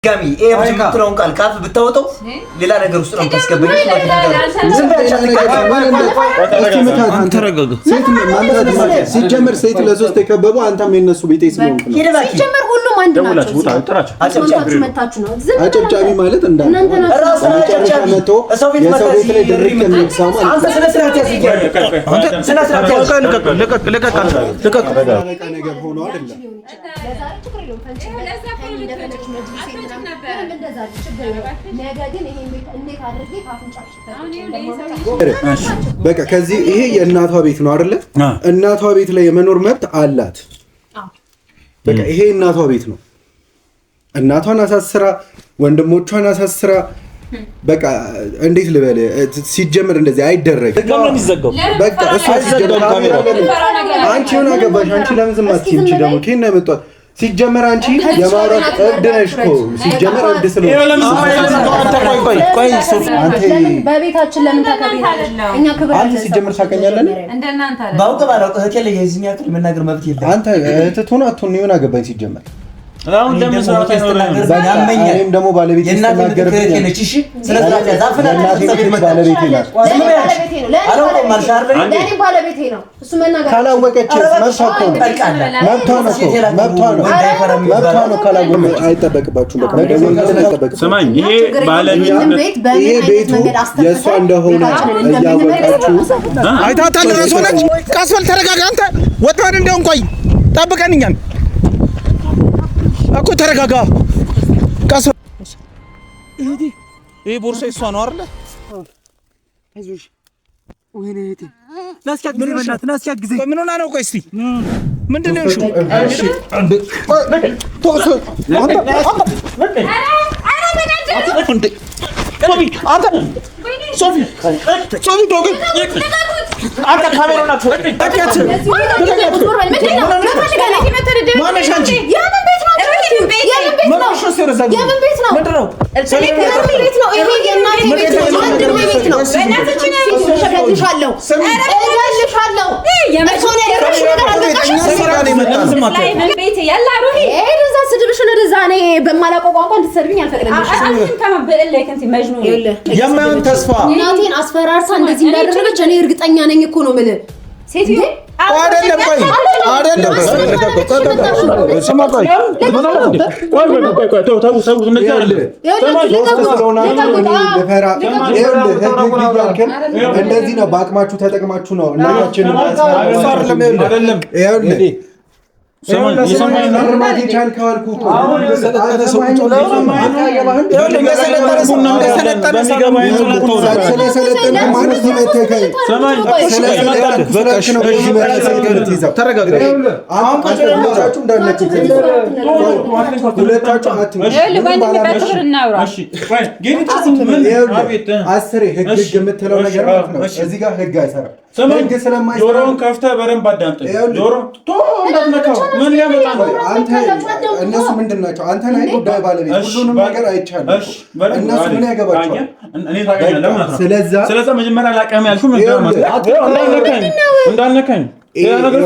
ጋሚ የምትለውን ቃል ካፍ ብታወጣው ሌላ ነገር ውስጥ ነው የምታስገባኝ። ዝም ብለህ ሲጀመር ሴት ለሶስት የከበቡ አንተም የነሱ ቤት ስለሆንክ ነው። ሲጀመር ሁሉም አንድ ናቸው። አጨብጫቢ ማለት እንዳንተ ራስህ መጥቶ የሰው ቤት ላይ ድርቅ የሚልሳማ አንተ ስነ ስርዓት ያስይያል። አንተ ስነ ስርዓት ያስይያል። ለቀቅ ነገር ሆኖ አይደለም። በቃ ከዚህ ይሄ የእናቷ ቤት ነው አይደለ? እናቷ ቤት ላይ የመኖር መብት አላት። በቃ ይሄ እናቷ ቤት ነው። እናቷን አሳስራ ወንድሞቿን አሳስራ በቃ እንዴት ልበል? ሲጀመር እንደዚህ አይደረግም። በቃ እሷ ሲጀመር ካሜራ አንቺ ምን አገባሽ? አንቺ ለምን ዝም አትይም? እንቺ ደግሞ ከእኔ ነው የመጣው። ሲጀመር አንቺ የማውራት እብድ ነሽ እኮ። ሲጀመር እብድ ስለሆነ ቆይ አንተ በቤታችን ለምን ታከብራለህ? እኛ ክብር አንተ ሲጀመር ታውቀኛለህ። እንደናንተ አለ ባውቀ ባላውቀ እህቴ ላይ የዚህ ያክል መናገር መብት የለም። አንተ እህትቱን አትሆን ምን አገባኝ? ሲጀመር አሁን ለምን ሰራታ ይስተናገር ያመኛል። እኔም ደግሞ ባለቤት ይስተናገር ነች። እሺ ስለዚህ ዛፍና ባለቤቴ ናት። አላውቅም ማለት አይደል? ለኔ ባለቤቴ ነው እሱ መናገር ካላወቀች መብቷ ነው። ካላወቀች አይጠበቅባችሁም። በቃ ደውል አይጠበቅም። ስማኝ፣ ይሄ ባለቤት ይሄ ቤቱ የእሷ እንደሆነ እያወቃችሁ አይታታል። ራስ ሆነች። ቀስ በል ተረጋጋ። አንተ ወጥተን እንደውን ቆይ ጠብቀን እኛን እኮ ተረጋጋ። ቀስ ይሄ ቦርሳ እሷ ነው አይደለ? አይዞሽ ወይኔ እህቴ ናስኪያት ምን በእናትህ ናስኪያት ጊዜ ምን ሆና ነው? ቆይ እስቲ ምንድን ነው እሺ? እሺ አንዴ ቶሶ ሶፊ ዶግ አንተ ካሜራውን አትፈቅድ ታውቂያት ማነሽ አንቺ? የምን ቤት ነው? የምን ቤት ነው? ምንድን ነው? ቤት ነው? ይሄ የእናቴ ቤት ነው። ወንድሜ ቤት ነው። በእናትሽ ነው እገልሻለሁ። የመቼውን ያደረግሽ ነገር አልበቃሽም? ቤት ያላ ሩሂ እዛ ስድብሽን ወደዛ እኔ በማላውቀው ቋንቋ እንድትሰድብኝ አልፈቅድልሽም። የማይሆን ተስፋ እናቴን አስፈራርታ እንደዚህ እንዳደረገች እኔ እርግጠኛ ነኝ እኮ ነው የምልህ። ሴትዮ አይደለም ቆይ አይደለም እንደዚህ ነው። በአቅማችሁ ተጠቅማችሁ ነው እናታችንን ጆሮውን ከፍተህ በደንብ አዳምጥ። ጆሮ ምን ያመጣ ነው? አንተ እነሱ ምንድን ናቸው? አንተ ላይ ጉዳይ ባለቤት ሁሉንም ነገር አይቻልም። እነሱ ምን ያገባቸዋል? እኔ ታውቀኛለህ ማለት ነው። ስለዛ መጀመሪያ ላቀም ያልኩህ እንዳነካኝ ሌላ ነገር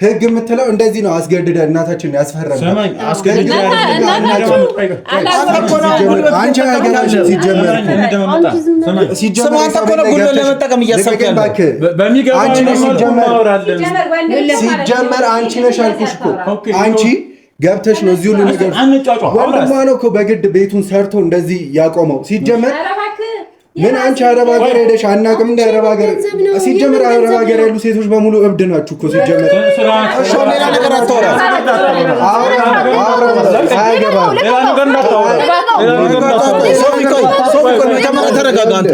ህግ የምትለው እንደዚህ ነው። አስገድደ እናታችን ያስፈራል። አንቺ አያገባሽም ሲጀመር ለመጠቀም እያሰብከኝ ሲጀመር አንቺ ነሽ አልኩሽ እኮ አንቺ ገብተሽ ነው እዚህ ሁሉ ነገር ወንድሟ ነው እኮ በግድ ቤቱን ሰርቶ እንደዚህ ያቆመው። ሲጀመር ምን አንቺ አረብ ሀገር ሄደሽ አናውቅም እንደ አረብ ሀገር ሲጀመር አረብ ሀገር ያሉ ሴቶች በሙሉ እብድ ናችሁ እኮ ሲጀመር። እሺ ሌላ ነገር አታወራ። አያገባም። መጀመሪያ ተረጋጋ አንተ።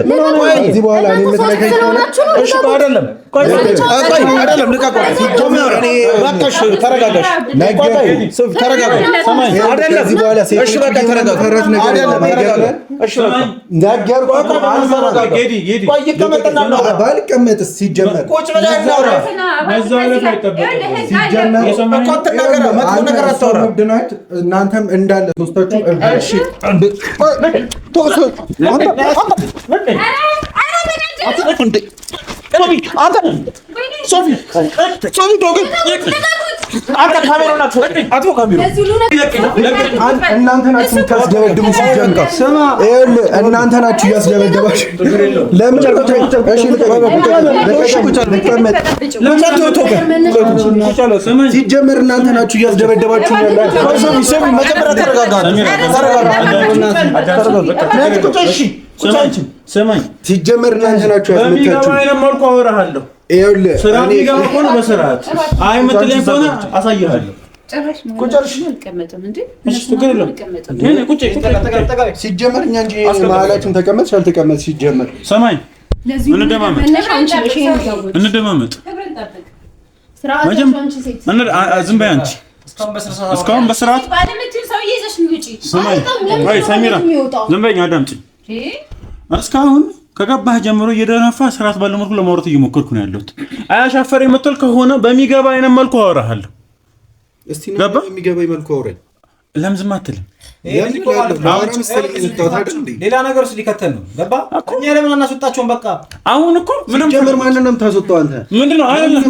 እዚህ በኋላ እኔ የምትነካኝ ከሆነ እሺ አይደለም አይደለም ልቀቀው። በቃሽ ተረጋጋሽ። ተረጋጋ ሰማይ አይደለም እዚህ በኋላ እሺ በቃ ተረጋጋ። አይደለም ተረጋጋ እሺ በቃ ነገርኩህ እኮ አንተ ጌዲ ቆይ ይቀመጥና ነው ባልቀመጥስ ሲጀመር ቁጭ ብለህ እናውራ። መዛለፍ አይጠበቅም ሲጀመር እኮ ተናገረ መጥፎ ነገር አታውራ። እናንተም እንዳለ ሶስታችሁ እሺ እናንተ ናችሁ የምታስደበድቡ ሲጀምር እናንተ ናችሁ እያስደበደባችሁ ለምን ሲጀመር እናንተ ናችሁ እያስደበደባችሁ ሰማኝ ሲጀመር እናንተ ናችሁ ያስመጣችሁ። ይኸውልህ ስራ ቢገባ ሆነ በስርዓት አይ የምትለኝ ከሆነ አሳይሃለሁ። ሲጀመር እኛ እንጂ መሀላችን ተቀመጥሽ አልተቀመጥሽ ሲጀመር ሰማኝ እንደማመጥ ዝም በይ አንቺ እስካሁን በስርዓት ሰሚራ ዝም በይ አዳምጪኝ። እስካሁን ከገባህ ጀምሮ እየደነፋ ስርዓት ባለው መልኩ ለማውራት እየሞከርኩ ነው ያለሁት። አያሻፈር የምትል ከሆነ በሚገባ አይነት መልኩ አወራሃለሁ። እስቲ ነው በሚገባኝ መልኩ አውራኝ። ለምን ዝም አትልም? ሌላ ነገር ውስጥ ሊከተል ነው። ገባ እኛ ለምን አናስወጣቸውም? በቃ አሁን እኮ ምንም ጀምር ማንንም ነው የምታስወጣው አንተ? ምንድነው? አይደለም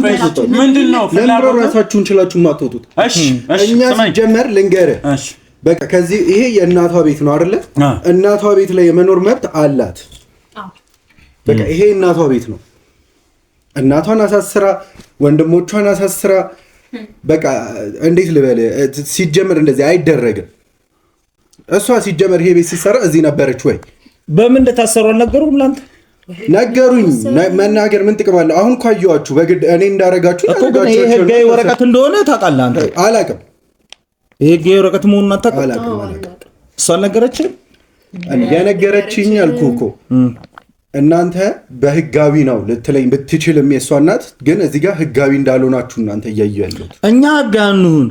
ምንድነው? ለምን ራሳችሁን ችላችሁ የማትወጡት? እሺ እኛ ሲጀመር ልንገርህ። እሺ በቃ ከዚህ ይሄ የእናቷ ቤት ነው አይደለ? እናቷ ቤት ላይ የመኖር መብት አላት። በቃ ይሄ እናቷ ቤት ነው። እናቷን አሳስራ ወንድሞቿን አሳስራ በቃ እንዴት ልበል? ሲጀመር እንደዚህ አይደረግም። እሷ ሲጀመር ይሄ ቤት ሲሰራ እዚህ ነበረች ወይ? በምን እንደታሰሩ አልነገሩም? ላንተ ነገሩኝ። መናገር ምን ጥቅም አለው? አሁን ካየኋችሁ በግድ እኔ እንዳረጋችሁ እኮ ግን ይሄ ህጋዊ ወረቀት እንደሆነ ታውቃለህ አንተ? አላውቅም። ይሄ ህጋዊ ወረቀት መሆኑን አታውቅም? እሷ አልነገረችም? የነገረችኝ አልኩህ እኮ። እናንተ በህጋዊ ነው ልትለኝ ብትችልም የእሷ እናት ግን እዚህ ጋር ህጋዊ እንዳልሆናችሁ እናንተ እያዩ ያሉት እኛ ህጋዊ አንሁን።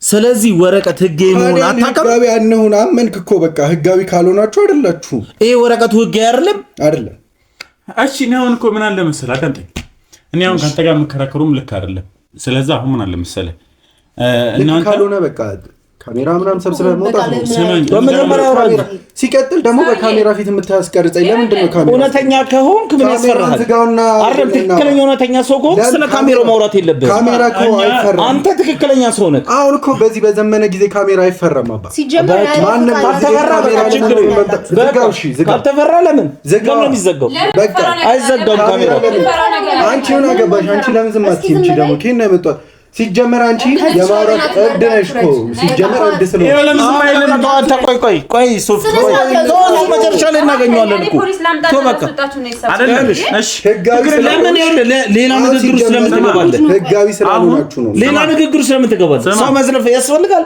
ስለዚህ ወረቀት ህጋዊ መሆን አታውቅም? ህጋዊ አንሁን አመንክ እኮ በቃ ህጋዊ ካልሆናችሁ አይደላችሁ። ይሄ ወረቀቱ ህጋዊ አይደለም። እሺ እኔ አሁን እኮ ምን አለ መሰለህ አዳምጠኝ። እኔ አሁን ካንተ ጋር የምከራከሩም ልክ አይደለም። ስለዚህ አሁን ምን አለ መሰለህ እናንተ ካልሆነ በቃ ካሜራ ምናምን ሰብስበህ መውጣት ነው። ሲቀጥል ደግሞ በካሜራ ፊት የምታስቀርጸኝ ለምንድን ነው? ካሜራ እውነተኛ ከሆንክ ምን ያስፈራሃል? አይደል? ትክክለኛ እውነተኛ ሰው ከሆንክ ስለ ካሜራው ማውራት የለብህም። ካሜራ እኮ አይፈራም። አንተ ትክክለኛ ሰው ነህ። አሁን እኮ በዚህ በዘመነ ጊዜ ካሜራ አይፈራም። አባ ሲጀመር ማንም ካልተፈራ ለምን ዘጋው ነው የሚዘጋው? በቃ አይዘጋም ካሜራው። አንቺ ምን አገባሽ? አንቺ ለምን ዝም አትይም? እቺ ደግሞ ከእኔ ነው የመጣው። ሲጀመር አንቺ የማውራት እብድ ነሽ እኮ። ሲጀመር እብድ ስለሆነ ቆይ ሱፍ መጨረሻ ላይ እናገኘዋለን እኮ በቃ አይደለሽ? እሺ ለምን ሌላ ንግግር ስለምን ትገባለህ? ህጋዊ ስላልሆናችሁ ነው። ሌላ ንግግር ስለምን ትገባለህ? ሰው መዝለፍ ያስፈልጋል?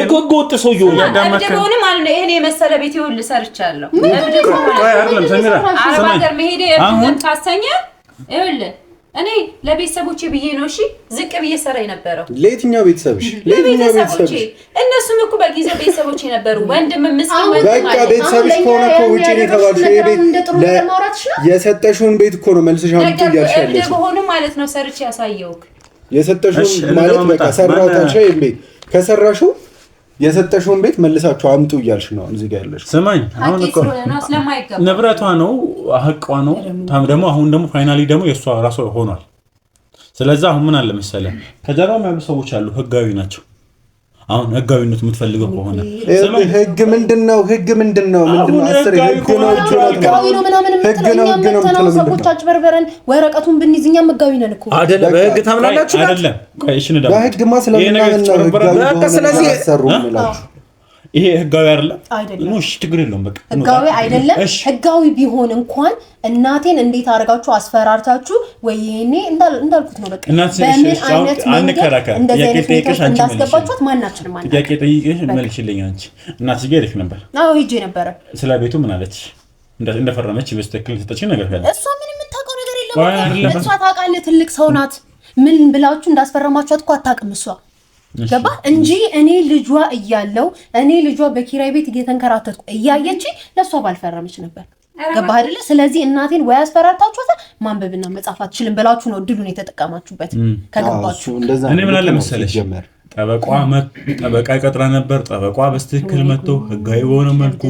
እኮ ህገ ወጥ ሰው ይሁን ያዳመከኝ ማለት ነው። ይሄን የመሰለ ቤት ይኸውልህ ሰርቻለሁ። ቆይ አይደለም ሰሚራ አረብ ሀገር መሄድ ካሰኘ ይኸውልህ እኔ ለቤተሰቦቼ ብዬ ነው እሺ ዝቅ ብዬ ሰራ የነበረው። ለየትኛው ቤተሰብሽ? ለቤተሰቦቼ እነሱም እኮ በጊዜው ቤተሰቦቼ ነበሩ። ወንድም ምስኪን ወንድም በቃ ቤተሰብሽ ከሆነ እኮ ውጪ ነው የተባልሽው። ይሄ ቤት የሰጠሽውን ቤት እኮ ነው መልሰሽ አምጪ እያልሽ ያለሽ። በሆነ ማለት ነው ሰርቼ ያሳየውክ። የሰጠሽውን ማለት በቃ ሰራው ታልሽ ቤት ከሰራሽው የሰጠሽውን ቤት መልሳችሁ አምጡ እያልሽ ነው እዚህ ጋር ያለሽ። ስማኝ አሁን እኮ ንብረቷ ነው ሀቋ ነው። ደግሞ አሁን ደግሞ ፋይናሊ ደግሞ የእሷ ራሷ ሆኗል። ስለዚህ አሁን ምን አለ መሰለህ ከጀርባም ያሉ ሰዎች አሉ ህጋዊ ናቸው። አሁን ህጋዊነት የምትፈልገው ከሆነ ህግ ምንድነው? ህግ ምንድነው? አስር ህግ ነው ሰዎች አጭበርበረን ወረቀቱን ብንይዝ እኛም ህጋዊ ነን እኮ አይደለም። በህግ ታምናላችሁ አይደለም? ቆይ እሺ ነው በህግማ ስለምናምን ነው ህጋዊ ነው። ስለዚህ ይሄ ህጋዊ አይደለም። እሺ ችግር የለውም በቃ ህጋዊ አይደለም። ህጋዊ ቢሆን እንኳን እናቴን እንዴት አድርጋችሁ አስፈራርታችሁ ወይ ይሄኔ እንዳልኩት ነው በቃ በምን አይነት መንገድ እንደዚህ አይነት ነገር እንዳስገባችሁት ማናችንም ጥያቄ ጠይቄሽ መልሽልኝ። አንቺ እናትሽ ጋር ሄደሽ ነበር? አዎ ሂጄ ነበረ። ስለ ቤቱ ምን አለች? እንደፈረመች በስተክል ተጠች ነገር ካለ እሷ ምን የምታውቀው ነገር የለም። እሷ ታውቃለህ፣ ትልቅ ሰው ናት። ምን ብላችሁ እንዳስፈረማችኋት እኮ አታውቅም እሷ ገባ እንጂ እኔ ልጇ እያለው እኔ ልጇ በኪራይ ቤት እየተንከራተትኩ እያየች ለሷ ባልፈረመች ነበር። ገባ አይደለ? ስለዚህ እናቴን ወይ አስፈራርታችኋት ማንበብና መጻፍ አትችልም ብላችሁ ነው እድሉን የተጠቀማችሁበት። ከገባችሁ እኔ ምን አለ መሰለሽ ጠበቃ ቀጥራ ነበር። ጠበቃ በስትክክል መጥቶ ህጋዊ በሆነ መልኩ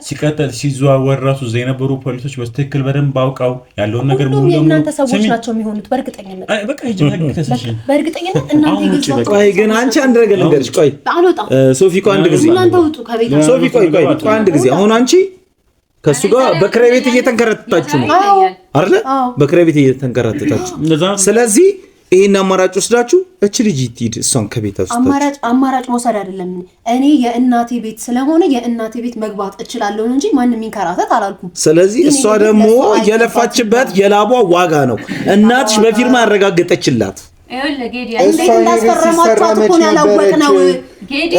ሲቀጥል ሲዘዋወር ራሱ እዛ የነበሩ ፖሊሶች በስትክክል በደንብ አውቀው ያለውን ነገር ሙሉ ለሙሉ እናንተ ሰዎች ናቸው የሚሆኑት በእርግጠኝነት። በቃ በእርግጠኝነት እናንተ ይገዛው። ቆይ ግን አንቺ አንድ ነገር ልንገርሽ። ቆይ ሶፊ ቆይ አንድ ጊዜ እናንተ ውጡ ከቤት። ሶፊ ቆይ አንድ ጊዜ አሁን አንቺ ከሱ ጋር በክራይ ቤት እየተንከራተታችሁ ነው አይደል? በክራይ ቤት እየተንከራተታችሁ ስለዚህ ይሄን አማራጭ ወስዳችሁ እቺ ልጅ ትሂድ እሷን ከቤት አውጥታችሁ አማራጭ መውሰድ አይደለም። እኔ የእናቴ ቤት ስለሆነ የእናቴ ቤት መግባት እችላለሁ እንጂ ማንንም ይንከራተት አላልኩም። ስለዚህ እሷ ደግሞ የለፋችበት የላቧ ዋጋ ነው እናትሽ በፊርማ ያረጋገጠችላት። እንዴት እንዳስፈረማችኋት እኮ ነው ያላወቅነው።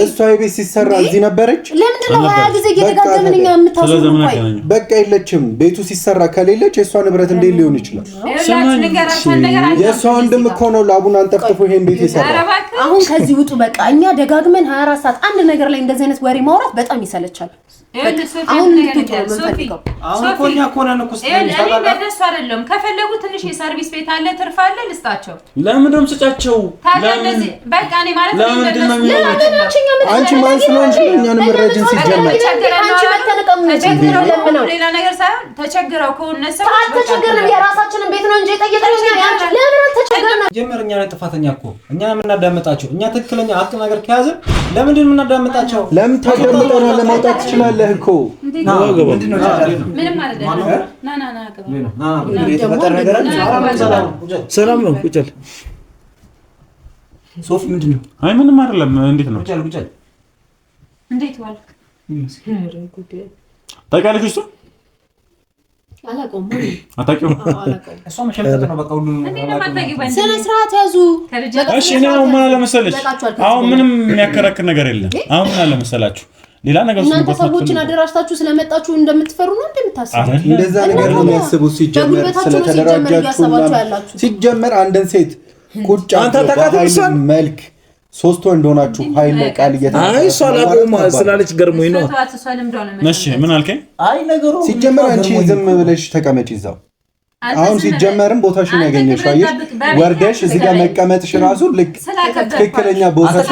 እሷ የቤት ሲሰራ እዚህ ነበረች። ለምንድን ነው 20 ጊዜ እየተጋገምን እኛ የምታስቡት? ቆይ በቃ የለችም። ቤቱ ሲሰራ ከሌለች የእሷ ንብረት እንዴት ሊሆን ይችላል? የእሷ ወንድም እኮ ነው ላቡን አንጠፍጥፎ ይሄን ቤት የሰራ። አሁን ከዚህ ውጡ በቃ። እኛ ደጋግመን 24 ሰዓት አንድ ነገር ላይ እንደዚህ አይነት ወሬ ማውራት በጣም ይሰለቻል። አሁን ኮኛ ኮነን እኮ ለነሱ አይደለም። ከፈለጉ ትንሽ የሰርቪስ ቤት አለ ትርፍ አለ ልስጣቸው። ለምን ደም ስጫቸው? በቃ እኔ ማለት ነው አንቺ ማን ስለሆንሽ እኛን መረጃን ሲጀመር ሌላ ነገር ሳይሆን ተቸግረው ከሆነ ሰው ተቸግረን የራሳችንን ቤት ነው እንጂ ጠየቀኝ። ለምን አልተቸገርንም? ጀመርኛ ነው ጥፋተኛ እኮ እኛ የምናዳምጣቸው። እኛ ትክክለኛ ሀቅ ነገር ከያዝን ለምንድን የምናዳምጣቸው? ለምን ታዳምጠና ለማውጣት ትችላለህ እኮ ምንም አይደለም። ና ገባ የተፈጠረ ነገር ሰላም ነው። ቁጭል ሶፊ ምንድን ነው? አይ ምንም አይደለም። እንዴት ነው? ቁጭል እንዴት ዋልክ? ታውቂያለሽ? እሱ አላውቀውም። አታውቂውም? እሷ መሸለጠ ነው በቃ ሁሉ ስነ ስርዓት ያዙ። እሺ እኔ አሁን ምን አለ መሰለሽ፣ አሁን ምንም የሚያከራክር ነገር የለም። አሁን ምን አለ መሰላችሁ ሌላ ነገር እናንተ ሰዎችን አደራጅታችሁ ስለመጣችሁ እንደምትፈሩ ነው እንደምታስቡ። እንደዛ ነገር ነው የሚያስቡት። ሲጀመር ስለተደራጃችሁ ሲጀመር አንድን ሴት ቁጭ አንተ ተቃተልሰን መልክ ሶስት ወንድ ሆናችሁ ኃይል ቃል አይ ሷላቆም ስላለች ገርሞኝ ነው። እሺ ምን አልከኝ? አይ ነገሩ ሲጀመር አንቺ ዝም ብለሽ ተቀመጪ እዛው። አሁን ሲጀመርም ቦታሽን ያገኘሽው አየሽ፣ ወርደሽ እዚህ ጋር መቀመጥሽ ራሱ ልክ ትክክለኛ ቦታሽ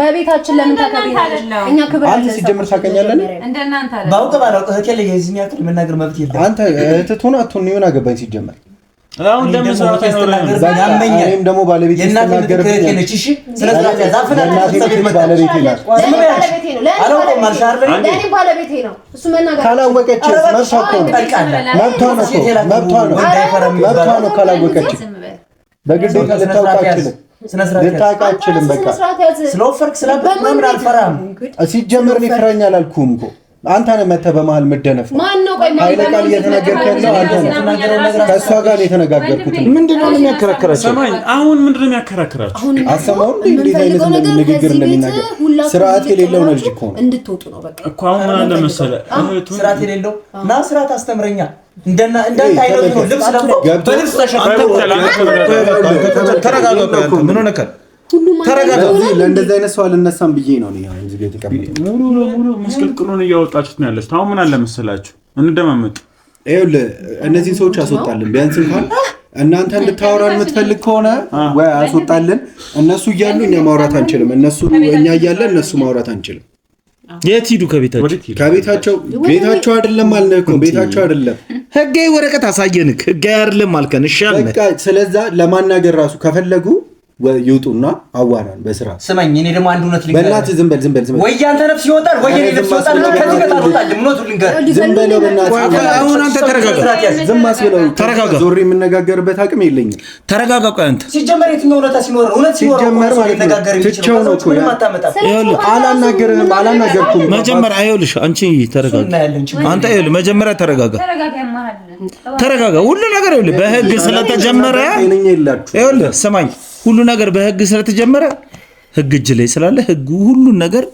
በቤታችን ለምን ታከብሪናለሽ? እኛ ክብር አንተ ሲጀመር ታቀኛለህ እንደናንተ አይደለም። ባውቀ ባላውቀ እከለ የዚህ ያክል መናገር መብት የለም። አንተ እህትቱን አትሆን ይሆን አገባኝ ሲጀመር አሁን ለምሳሌ እኔም ደግሞ ባለቤት ይናገር ነች። እሺ ስለዚህ ዛፍና ባለቤቴ ናት። ባለቤቴ ነው እሱ መናገር ካላወቀች መብቷ ነው። ካላወቀች በግዴታ ልታውቅ አትችልም። በቃ ስለወፈርክ ስለበቅ ምናምን አልፈራም። ሲጀመር እኔ ፍራኝ አላልኩም እኮ አንተ ነህ መተህ በመሀል መደነፍ ነው። ማን ነው? ቆይ ኃይለ ቃል እየተናገርከ ያለው አንተ ነህ። ከእሷ ጋር የተነጋገርኩት ምንድነው የሚያከራክራቸው? ሰማኝ። አሁን ምንድነው የሚያከራክራቸው? አሰማው እንዴት አይነት ንግግር እንደሚናገር ስርዓት የሌለው ነው። ልጅ እኮ ነው እንድትወጡ ነው በቃ እኮ አሁን ምን አለ መሰለህ ስርዓት የሌለው እና ስርዓት አስተምረኛ እንዳንተ አይነት ነው። ልብስ ለብሶ በልብስ ተሸፍኖ ተረጋጋ። ምን ሆነህ ተረጋጋ። ለእንደዚህ አይነት ሰው አልነሳም ብዬ ነው እኔ አሁን እዚህ ጋር የተቀመጥኩት። ሙሉ ለሙሉ መስቀልቅሉን እያወጣችሁት ነው ያለችው። አሁን ምን አለ መሰላችሁ እንደማመጥ ይኸውልህ እነዚህን ሰዎች አስወጣልን። ቢያንስ እንኳን እናንተ እንድታወራን የምትፈልግ ከሆነ ወይ አስወጣልን። እነሱ እያሉ እኛ ማውራት አንችልም። እኛ እያለ እነሱ ማውራት አንችልም። የት ሂዱ? ከቤታቸው ቤታቸው አይደለም አልነህ እኮ ቤታቸው አይደለም። ህጋዊ ወረቀት አሳየንክ። ህጋዊ አይደለም አልከን። እሺ አለ በቃ። ስለዛ ለማናገር ራሱ ከፈለጉ ይውጡና አዋራን በስራ ስማኝ። እኔ ደግሞ አንድ እውነት ልንገርህ። በእናትህ ዝም በል ወይ ያንተ ነፍስ ይወጣል ወይ እኔ ነፍስ ይወጣል። ከዚህ ጋር ታውጣለህ። እውነቱን ልንገርህ። ዝም በል በእናትህ። አሁን አንተ ተረጋጋ። ዝም አስብለው። ተረጋጋ። ዞር የምነጋገርበት አቅም የለኝም። ተረጋጋ። ቆይ አንተ ሲጀመር የትኛው እውነታ ሲኖር እውነት ሲኖር ሲጀመር ማለት ነው ትቼው ነው እኮ አላናገርህም። አላናገርኩም። መጀመሪያ አይውልሽ አንቺ ተረጋጋ። አንተ አይውል መጀመሪያ ተረጋጋ። ተረጋጋ። ሁሉ ነገር አይውል በህግ ስለተጀመረ አይውል ሰማኝ። ሁሉ ነገር በህግ ስለተጀመረ ህግ እጅ ላይ ስላለ ህጉ ሁሉ ነገር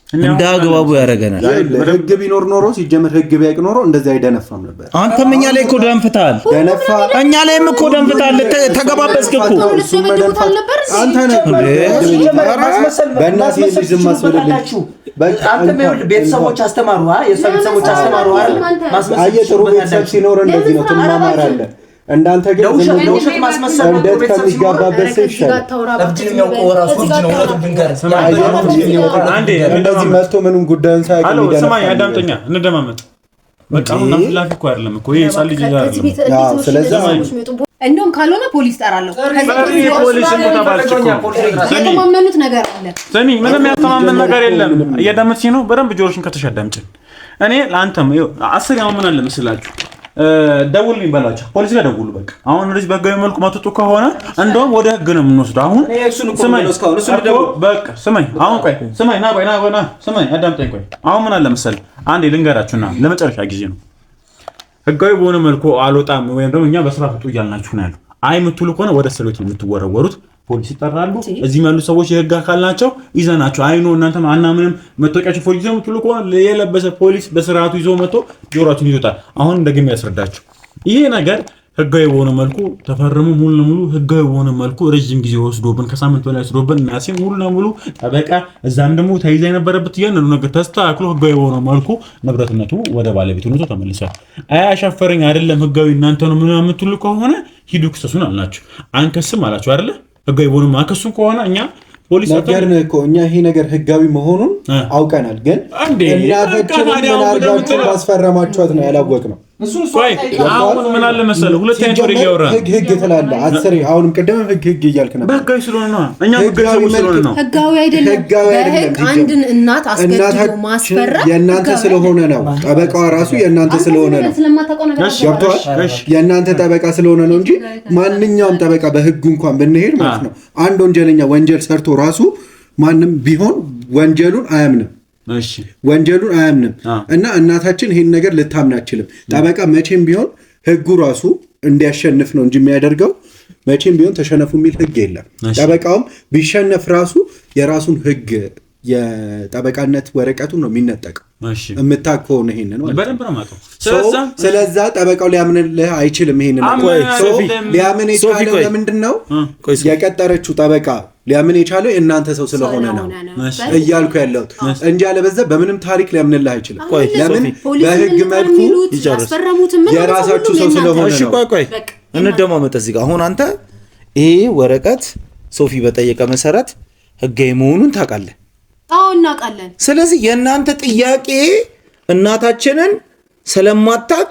እንዳግባቡ ያደርገናል። ህግ ቢኖር ኖሮ ሲጀምር ህግ ቢያቅ ኖሮ እንደዚህ አይደነፋም ነበር። አንተም እኛ ላይ እኮ ደንፍታል። እኛ ላይም እኮ ደንፍታል። ተገባበስክ እኮ አንተ ነህ በእናትህ ልጅ ዝም አስበልልኝ። አንተም ቤተሰቦች አስተማሩ የእሷ ቤተሰቦች አስተማሩ አይደል? አየህ ጥሩ ቤተሰብ ሲኖር እንደዚህ ነው ትማማራለህ። እንዳንተ ግን ለውሸት ማስመሰል ነው ከሚጋባበት ሰው ይሻላል። እብድን የሚያውቀው ራሱ እብድ ነው። እውነቱን ድንገርህ አንዴ እንደዚህ መጥቶ ምንም ጉዳዩን ሳያውቅ አሎ ስማኝ፣ አዳምጠኛ እንደማመጥ በቃ አሁን አፍላፊ እኮ አይደለም እኮ ይሄ ህፃን ልጅ አይደለም። ስለዚህ እንደውም ካልሆነ ፖሊስ ጠራለሁ። የተማመኑት ነገር አለ። ስሚ ምንም ያተማመን ነገር የለም። እያዳመጥሽ ነው? በደንብ ጆሮሽን ከተሻዳምጭ እኔ ለአንተም 10 ያው ምን አለ መስላችሁ ደውልልኝ በላቸው። ፖሊስ ጋር ደውሉ። በቃ አሁን እንደዚህ በህጋዊ መልኩ መጥቶ ከሆነ እንደውም ወደ ህግ ነው የምንወስደው። አሁን ስማኝ በቃ ስማኝ፣ አሁን ቆይ ስማኝ፣ ና ስማኝ፣ አዳምጠኝ። ቆይ አሁን ምን አለ መሰለህ አንዴ ልንገራችሁና ለመጨረሻ ጊዜ ነው። ህጋዊ በሆነ መልኩ አልወጣም ወይም ደግሞ እኛ በስራ ፍጡ እያልናችሁ ነው ያለው። አይ የምትሉ ከሆነ ወደ እስር ቤት የምትወረወሩት ፖሊስ ይጠራሉ። እዚህ ያሉ ሰዎች የህግ አካል ናቸው። ይዘናቸው አይኖ እናንተ አናምንም መታወቂያችሁ ፖሊስ ነው የምትሉ ከሆነ የለበሰ ፖሊስ በስርዓቱ ይዞ መጥቶ ጆሮአችሁን ይዞታል። አሁን እንደገና ያስረዳችሁ። ይሄ ነገር ህጋዊ በሆነ መልኩ ተፈርሞ ሙሉ ለሙሉ ህጋዊ በሆነ መልኩ ረጅም ጊዜ ወስዶብን ከሳምንት በላይ ወስዶብን እናሴ ሙሉ ለሙሉ ጠበቃ እዛም ደግሞ ተይዛ የነበረበት ያንኑ ነገር ተስተካክሎ ህጋዊ በሆነ መልኩ ንብረትነቱ ወደ ባለቤትነቱ ተመልሷል። አያሻፈረኝ አይደለም ህጋዊ እናንተ ነው ምን የምትሉ ከሆነ ሂዱ ክሰሱን አልናችሁ። አንከስም አላችሁ አይደለ? ህጋዊ በሆነ ማከሱ ከሆነ እኛ ፖሊስ ነገርን እኮ እኛ ይሄ ነገር ህጋዊ መሆኑን አውቀናል። ግን እናታችን ምን አድርጋችሁ ማስፈረማችኋት ነው ያላወቅነው። አሁን ምን አለ መሰለህ ሁለት አይነት ወሬ ያወራል። ህግ ትላለህ አስሬ። አሁንም ቅድም ህግ እያልክ ነበር። ህጋዊ ስለሆነ ነው እኛ ህጋዊ ስለሆነ ነው። ህጋዊ አይደለም። በህግ አንድን እናት አስገድዶ ማስፈረም የእናንተ ስለሆነ ነው። ጠበቃዋ ራሱ የእናንተ ስለሆነ ነው። ገብቶሃል? የእናንተ ጠበቃ ስለሆነ ነው እንጂ ማንኛውም ጠበቃ በህጉ እንኳን ብንሄድ ማለት ነው አንድ ወንጀለኛ ወንጀል ሰርቶ ራሱ ማንም ቢሆን ወንጀሉን አያምንም። እሺ ወንጀሉን አያምንም እና እናታችን ይሄን ነገር ልታምን አትችልም። ጠበቃ መቼም ቢሆን ህጉ ራሱ እንዲያሸንፍ ነው እንጂ የሚያደርገው መቼም ቢሆን ተሸነፉ የሚል ህግ የለም። ጠበቃውም ቢሸነፍ ራሱ የራሱን ህግ የጠበቃነት ወረቀቱን ነው የሚነጠቀው። እምታውቅ ከሆነ ይሄንን ስለዛ ጠበቃው ሊያምንልህ አይችልም። ይሄንን ሊያምን የቻለው ለምንድን ነው? የቀጠረችው ጠበቃ ሊያምን የቻለው የእናንተ ሰው ስለሆነ ነው እያልኩ ያለሁት እንጂ አለበዛ በምንም ታሪክ ሊያምንልህ አይችልም። ለምን? በህግ መልኩ የራሳችሁ ሰው ስለሆነ ነው። ቆይ እንደማመጥ እዚህ ጋር አሁን አንተ ይሄ ወረቀት ሶፊ በጠየቀ መሰረት ህጋዊ መሆኑን ታውቃለህ? አዎ እናውቃለን። ስለዚህ የእናንተ ጥያቄ እናታችንን ስለማታውቅ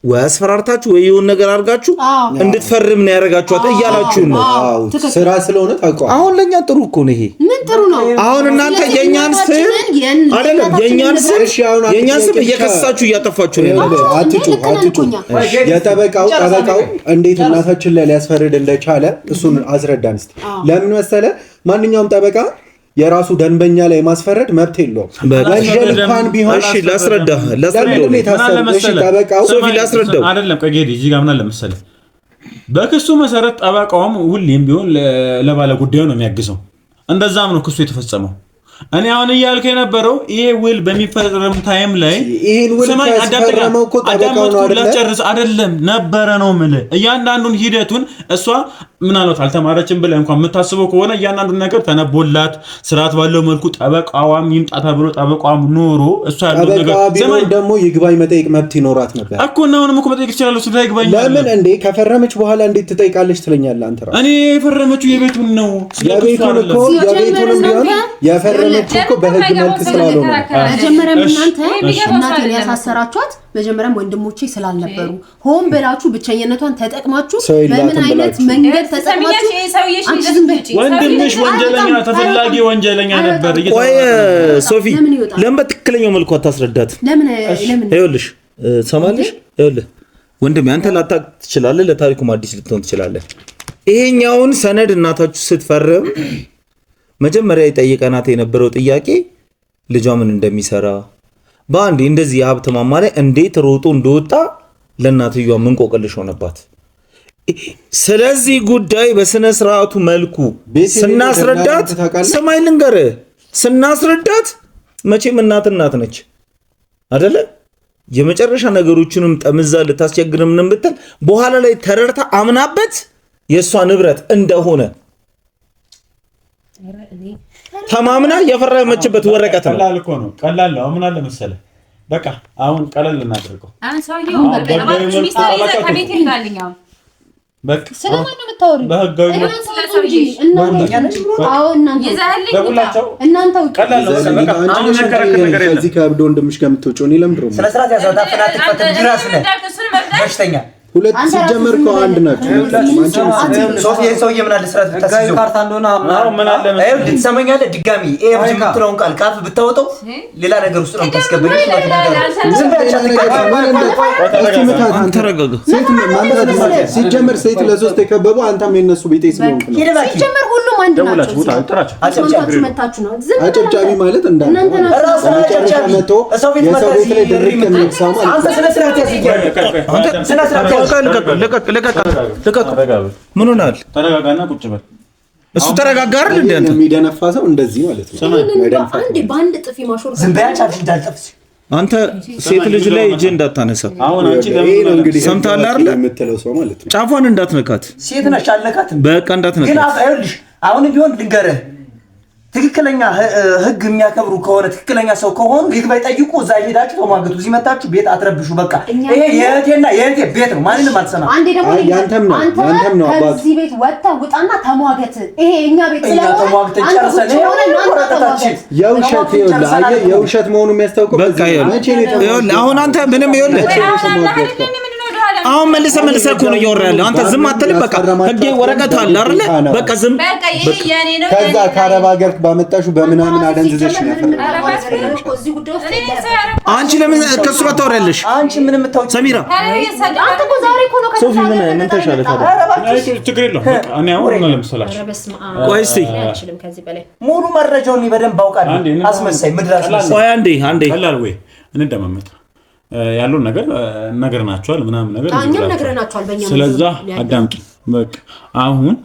ወይ አስፈራርታችሁ ወይ የሆነ ነገር አድርጋችሁ እንድትፈርም ነው ያደርጋችኋት እያላችሁ ነው። ስራ ስለሆነ ታውቀው። አሁን ለኛ ጥሩ እኮ ነው ይሄ። ምን ጥሩ ነው? አሁን እናንተ የኛን ስም አይደለም የኛን ስም እየከሰሳችሁ እያጠፋችሁ ነው። አትጩ የጠበቃው እንዴት እናታችን ላይ ሊያስፈርድ እንደቻለ እሱን አስረዳን እስቲ። ለምን መሰለ ማንኛውም ጠበቃ የራሱ ደንበኛ ላይ ማስፈረድ መብት የለውም። ወንጀል እንኳን ቢሆን እሺ ላስረዳው አይደለም ቀጌዲ እዚህ ጋር ምን አለ መሰለህ በክሱ መሰረት ጠበቃውም ሁሌም ቢሆን ለባለ ጉዳዩ ነው የሚያግዘው። እንደዛም ነው ክሱ የተፈጸመው። እኔ አሁን እያልከ የነበረው ይሄ ውል በሚፈጸም ታይም ላይ ይሄን ውል ያስፈረመው እኮ ጠበቃው ነው አይደለም ነበረ ነው የምልህ። እያንዳንዱን ሂደቱን እሷ ምናልባት አልተማረችም ብለህ እንኳን የምታስበው ከሆነ እያንዳንዱን ነገር ተነቦላት ስርዓት ባለው መልኩ ጠበቃዋም ይምጣ ተብሎ ጠበቃዋም ኖሮ እሷ ያለው ነገር ዘመን ደግሞ ይግባኝ መጠየቅ መብት ይኖራት ነበር እኮ ነው። አሁንም እኮ መጠየቅ ይችላል። እሱ ይግባኝ ለምን እንዴ ከፈረመች በኋላ እንዴት ትጠይቃለች ትለኛለህ አንተ ራስህ። እኔ የፈረመችው የቤቱን ነው የቤቱንም ቢሆን የፈረመችው እኮ በህግ መልክ ስላልሆነ መጀመሪያም እናንተ እናቴን ያሳሰራችኋት መጀመሪያም ወንድሞቼ ስላልነበሩ ሆን ብላችሁ ብቸኝነቷን ተጠቅማችሁ በምን አይነት መንገድ ተጠቅማችሁ ወንድምሽ ወንጀለኛ ተፈላጊ ወንጀለኛ ነበር። ቆይ ሶፊ ለምን በትክክለኛው መልኩ አታስረዳት? ለምን ይኸውልሽ ሰማልሽ ይኸውልህ ወንድሜ አንተ ላታውቅ ትችላለህ፣ ለታሪኩም አዲስ ልትሆን ትችላለህ። ይሄኛውን ሰነድ እናታችሁ ስትፈርም መጀመሪያ የጠየቀናት የነበረው ጥያቄ ልጇ ምን እንደሚሰራ በአንዴ እንደዚህ የሀብት ማማ ላይ እንዴት ሮጦ እንደወጣ ለእናትየዋ ምን ቆቅልሽ ሆነባት። ስለዚህ ጉዳይ በስነ ስርዓቱ መልኩ ስናስረዳት ሰማይ ልንገርህ ስናስረዳት መቼም እናት ነች አይደለ? የመጨረሻ ነገሮችንም ጠምዛ ልታስቸግር ምንም ብትል በኋላ ላይ ተረድታ አምናበት የእሷ ንብረት እንደሆነ ተማምና የፈረመችበት ወረቀት ነው። ቀላል እኮ ነው። ቀላል ነው። ምን አለ መሰለህ፣ በቃ አሁን ቀለል እናድርገው። አንሳየው በቃ ሚስጥር ይዘህ ከቤት ይልጋልኝ። አሁን በቃ ስለማን ነው የምታወሪው? በህጋዊ እናንተ ውጪ። ቀላል ነው። በቃ አሁን ነከረከ ነገር የለም። እዚህ ከብዶ ወንድምሽ ጋር የምትወጪው እኔ ለምንድን ነው? ስለ ስርዓት ያዛው ታፈናት ፈተም ድራስ ነው በሽተኛ ሁለት ሲጀመር እኮ አንድ ናቸው። ሶስት የሰውዬ ምን አለ ስርዓት ብታስይዘው ካርታ እንደሆነ ምን አለ መሰለህ ትሰማኛለህ? ድጋሚ የምትለውን ቃል ካፍ ብታወጣው ሌላ ነገር ውስጥ ነው የምታስገባኝ። ሲጀመር ሴት ለሶስት የከበቡ አንተም የነሱ ቤቴ ስለሆንክ ነው። ሲጀመር ሁሉም አንድ ናቸው። አጨብጫቢ ማለት እንዳለ መጨረሻ መጥቶ የሰው ቤት ላይ ድርቅ የሚልሳ ማለት አንተ ስለ ስርዓት ያዝኛል። ምን ሆናል? ተረጋጋና ቁጭ በል። እሱ ተረጋጋ አይደል እንዴ? አንተ የሚደነፋ ሰው እንደዚህ ማለት ነው። አንዴ በአንድ ጥፊ ማሾር ዝም በያች እንዳልጠፍስ አንተ ሴት ልጅ ላይ እጅ እንዳታነሳ። አሁን አንቺ ለምን እንግዲህ ሰምተሃል አይደል? የምትለው ሰው ማለት ነው። ጫፏን እንዳትነካት። ሴት ነሽ አለካትም። በቃ እንዳትነካት። ግን አይልሽ አሁን ቢሆን ልንገርህ፣ ትክክለኛ ህግ የሚያከብሩ ከሆነ ትክክለኛ ሰው ከሆኑ ይግባይ ጠይቁ። እዛ ሄዳችሁ ተሟገቱ። እዚህ መጣችሁ ቤት አትረብሹ። በቃ ይሄ የእህቴና የእህቴ ቤት ነው። ማንንም አልሰማም። አንዴ ደግሞ ያንተም ነው አባቱ። ከዚህ ቤት ወጣ ውጣና ተሟገት። ይሄ የኛ ቤት ስለሆነ ተሟገት ጨርሰን የውሸት የውሸት መሆኑ የሚያስታውቀው በቃ ይኸውልህ አሁን አንተ ምንም ይኸውልህ አሁን መልሰህ እኮ ነው እያወራህ ያለው። አንተ ዝም አትልም። በቃ ህጌ ወረቀት አለ አይደለ? በቃ ዝም በቃ ይሄ የኔ ነው። ከዛ ከአረብ ሀገር ባመጣሹ በምናምን አደንዝዘሽ ነው ያፈረደው። አንቺ ለምን ከሱ ጋር ታወሪያለሽ? አንቺ ምን የምታውቂ ሰሚራ አንተ እኮ ዛሬ እኮ ነው ሶፊ ምን ተሻለ ታዲያ? ችግር የለውም። በቃ እኔ አሁን ነው ለምሳሌ ቆይ እስቲ ሙሉ መረጃውን በደንብ አውቃለሁ። አስመሳይ ምድር አስመሳይ። ቆይ አንዴ ቀላል ወይ እንደማመጣ ያለውን ነገር ናቸዋል ምናምን ነገር ስለዛ አዳምጪ። በቃ አሁን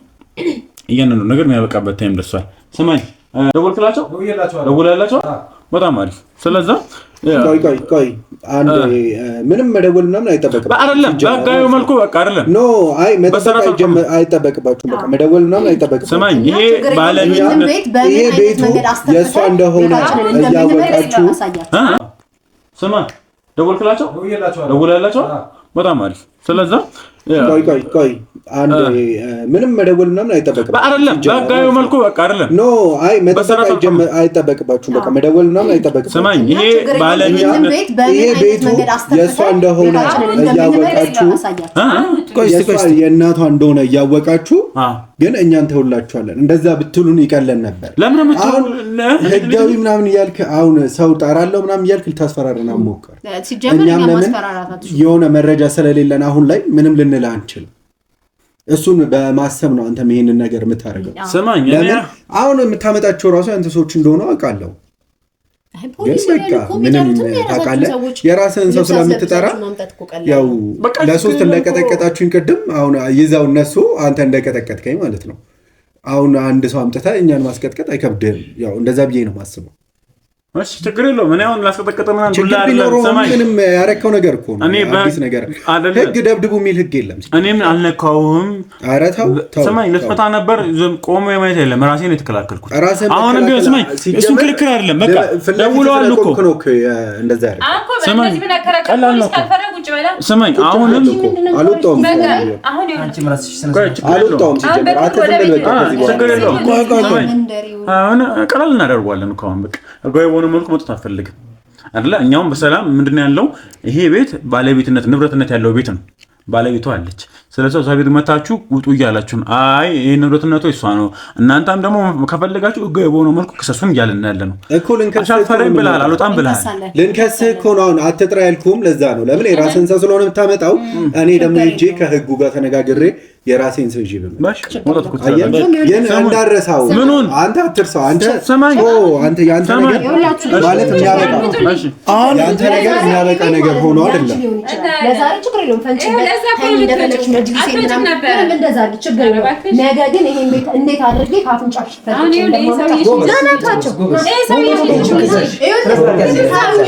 እያንዳንዱ ነገር የሚያበቃበት ታይም ደርሷል። ስማኝ፣ ደውልላቸው። በጣም አሪፍ። ስለዛ ቆይ አንዴ ምንም መደወል ምናምን አይጠበቅም አይደለም። በህጋዊ መልኩ በቃ አይደለም። ኖ አይ መጠበቅ አይጠበቅባችሁም። በቃ መደወል ምናምን አይጠበቅም። ስማኝ፣ ይሄ ይሄ ቤቱ የእሷ እንደሆነ እያወቃችሁ ስማ ደውልላቸው። በጣም አሪፍ። ስለዛ ቆይ አንዴ ምንም መደወል ምናምን አይጠበቅም አይደለም። በህጋዊ መልኩ በቃ አይደለም። ኖ አይ መጠበቅ አይጠበቅባችሁም። በቃ መደወል ምናምን አይጠበቅም። ስማኝ፣ ይሄ ቤቱ የእሷ እንደሆነ እያወቃችሁ የእናቷ እንደሆነ እያወቃችሁ ግን እኛን ተውላችኋለን። እንደዛ ብትሉን ይቀለን ነበር። አሁን ህጋዊ ምናምን እያልክ አሁን ሰው ጠራለው ምናምን እያልክ ልታስፈራረና ሞከር። እኛም ለምን የሆነ መረጃ ስለሌለን አሁን ላይ ምንም ልንል አንችልም። እሱን በማሰብ ነው አንተም ይሄንን ነገር የምታደርገው። ስማኝ፣ አሁን የምታመጣቸው ራሱ አንተ ሰዎች እንደሆነ አውቃለሁ። ግን በቃ ምንም ታውቃለህ፣ የራስህን ሰው ስለምትጠራ ያው ለሶስት እንደቀጠቀጣችሁኝ ቅድም አሁን ይዛው እነሱ አንተ እንደቀጠቀጥከኝ ማለት ነው። አሁን አንድ ሰው አምጥተህ እኛን ማስቀጥቀጥ አይከብድህም። ያው እንደዛ ብዬ ነው የማስበው። እሺ ችግር የለውም። እኔ አሁን ላስቀጠቀጠ ምናምን ችግር ቢኖረው ምንም ያረከው ነገር እኮ ነው። አዲስ ነገር ህግ ደብድቡ የሚል ህግ የለም። እኔም አልነካውም። ኧረ ተው ስማኝ፣ ልትመታ ነበር ቆሞ የማየት የለም። ራሴን የተከላከልኩት አሁንም ቢሆን ስማኝ፣ እሱን ክርክር አይደለም። በቃ ደውለዋል እኮ እንደዛ ያረ ስማኝ፣ ቀላል ነው። ስማኝ፣ አሁንም አልወጣሁም አሁን ቀላል እናደርገዋለን እኮ አሁን በቃ ህጋዊ በሆነ መልኩ መውጣት አልፈልግም አይደለ? እኛውም በሰላም ምንድነው ያለው ይሄ ቤት ባለቤትነት ንብረትነት ያለው ቤት ነው። ባለቤቷ አለች። ስለዚህ እዛ ቤት መታችሁ ውጡ እያላችሁ አይ ይሄ ንብረትነቱ እሷ ነው። እናንተም ደግሞ ከፈለጋችሁ ህጋዊ በሆነ መልኩ ክሰሱን እያልን ያለ ነው እኮ። ልንከስህ ብለሃል፣ አልወጣም ብለሃል። ልንከስህ እኮ ነው አሁን አትጥራ ያልኩም ለዛ ነው። ለምን የራስህን ሰው ስለሆነ የምታመጣው። እኔ ደግሞ ሂጄ ከህጉ ጋር ተነጋግሬ የራሴን ሰው ይዤ ብመጣ ግን እንዳረሳው አንተ አትርሳው። አንተ ያንተ ነገር ማለት የሚያበቃ ነገር ሆኖ አይደለም። ለዛሬ ችግር የለውም። ፈንጭ እንደፈለግሽ ረጅም ጊዜ ነበር እንደዛ ችግር ነው። ነገ ግን ይሄን ቤት እንዴት አድርጌ ካፍንጫሽ አሁን